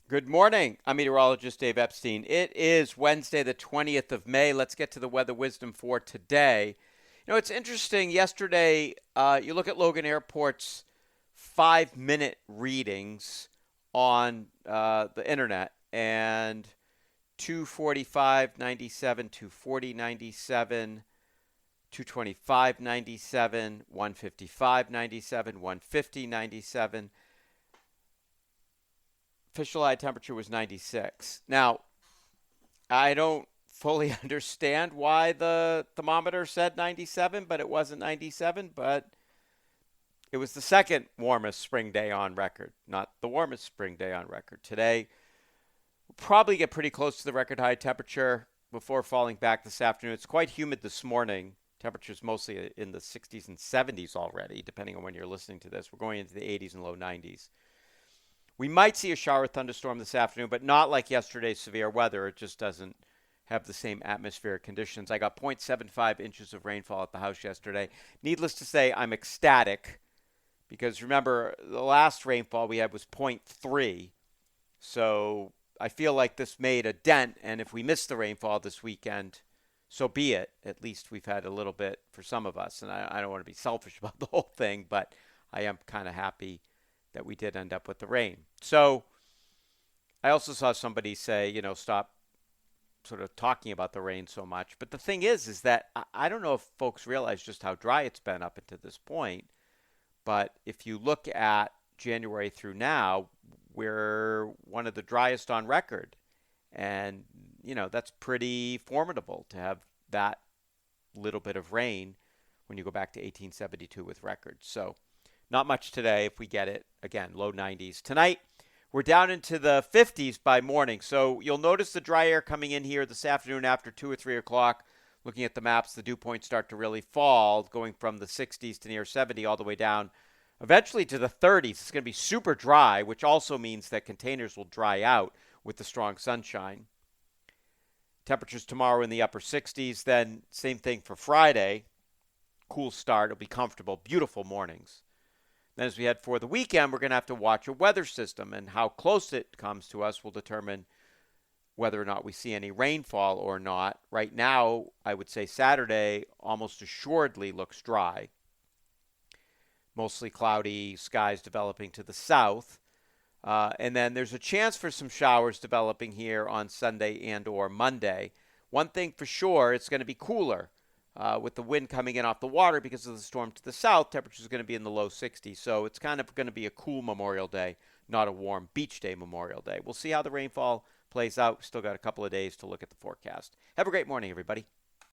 Good morning. I'm meteorologist Dave Epstein. It is Wednesday, the 20th of May. Let's get to the weather wisdom for today. It's interesting. Yesterday, you look at Logan Airport's 5 minute readings on the internet, and 245.97, 240.97, 225.97, 155.97, 150.97. Official high temperature was 96. Now, I don't fully understand why the thermometer said 97, but it wasn't 97. But it was the second warmest spring day on record, not the warmest spring day on record. Today, we'll probably get pretty close to the record high temperature before falling back this afternoon. It's quite humid this morning. Temperatures mostly in the 60s and 70s already, depending on when you're listening to this. We're going into the 80s and low 90s. We might see a shower thunderstorm this afternoon, but not like yesterday's severe weather. It just doesn't have the same atmospheric conditions. I got 0.75 inches of rainfall at the house yesterday. Needless to say, I'm ecstatic because remember, the last rainfall we had was zero point 0.3. So I feel like this made a dent, and if we miss the rainfall this weekend, so be it. At least we've had a little bit for some of us, and I don't want to be selfish about the whole thing, but I am kind of happy that we did end up with the rain. So I also saw somebody say, stop sort of talking about the rain so much. But the thing is that I don't know if folks realize just how dry it's been up until this point. But if you look at January through now, we're one of the driest on record. And, that's pretty formidable to have that little bit of rain when you go back to 1872 with records. So not much today if we get it. Again, low 90s. Tonight, we're down into the 50s by morning. So you'll notice the dry air coming in here this afternoon after 2 or 3 o'clock. Looking at the maps, the dew points start to really fall, going from the 60s to near 70 all the way down, eventually to the 30s. It's going to be super dry, which also means that containers will dry out with the strong sunshine. Temperatures tomorrow in the upper 60s. Then same thing for Friday. Cool start. It'll be comfortable. Beautiful mornings. Then as we head for the weekend, we're going to have to watch a weather system, and how close it comes to us will determine whether or not we see any rainfall or not. Right now, I would say Saturday almost assuredly looks dry. Mostly cloudy skies developing to the south. And then there's a chance for some showers developing here on Sunday and or Monday. One thing for sure, it's going to be cooler. With the wind coming in off the water because of the storm to the south, temperatures are going to be in the low 60s. So it's kind of going to be a cool Memorial Day, not a warm beach day Memorial Day. We'll see how the rainfall plays out. Still got a couple of days to look at the forecast. Have a great morning, everybody.